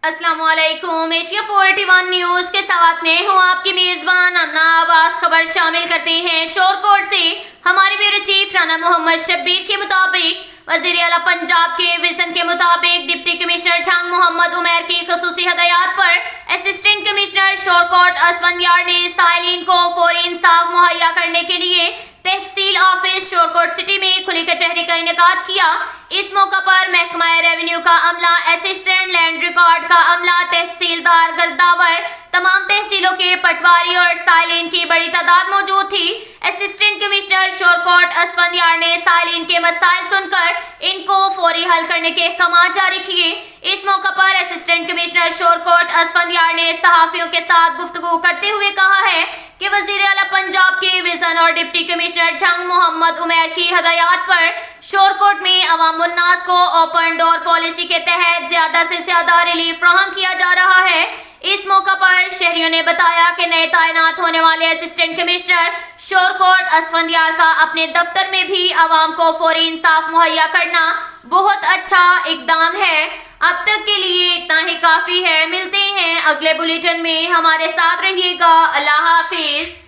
अस्सलाम वालेकुम। Asia 41 news के साथ में हूँ आपकी मेजबान अन्ना आवाज। खबर शामिल करते हैं शोरकोट से। हमारे ब्यूरो चीफ राना मोहम्मद शब्बीर के मुताबिक वजीर आला पंजाब के विजन के मुताबिक डिप्टी कमिश्नर झंग मोहम्मद उमैर की खसूसी हदायत पर असिस्टेंट कमिश्नर शोरकोट असफंदियार ने साइलिन को फौरी इंसाफ मुहैया करने के लिए तहसील ऑफिस शोरकोट सिटी में खुली कचहरी का इनेकाद किया। इस मौका पर महकमा रेवेन्यू का अमला, असिस्टेंट लैंड रिकॉर्ड का अमला, तहसीलदार गर्दावर, तमाम तहसीलों के पटवारी और साइलिन की बड़ी तादाद मौजूद थी। असिस्टेंट कमिश्नर शोरकोट असफंदियार ने साइलिन के मसाइल सुनकर इनको फौरी हल करने के अहकाम जारी किए। इस मौका पर असिस्टेंट कमिश्नर शोरकोट असफंदियार ने सहाफियों के साथ गुफ्तगू करते हुए कहा है कि वजीर आला पंजाब के विजन और डिप्टी कमिश्नर झंग मोहम्मद उमैर की हदायत पर शोरकोट में अवामुन्नास को ओपन डोर पॉलिसी के तहत ज्यादा से ज्यादा रिलीफ फराहम किया जा रहा है। इस मौका पर शहरियों ने बताया कि नए तैनात होने वाले असिस्टेंट कमिश्नर शोरकोट असफंदियार का अपने दफ्तर में भी आवाम को फौरी इंसाफ मुहैया करना बहुत अच्छा इकदाम है। अब तक के लिए इतना ही काफी है। मिलते हैं अगले बुलेटिन में, हमारे साथ रहिएगा। अल्लाह हाफिज।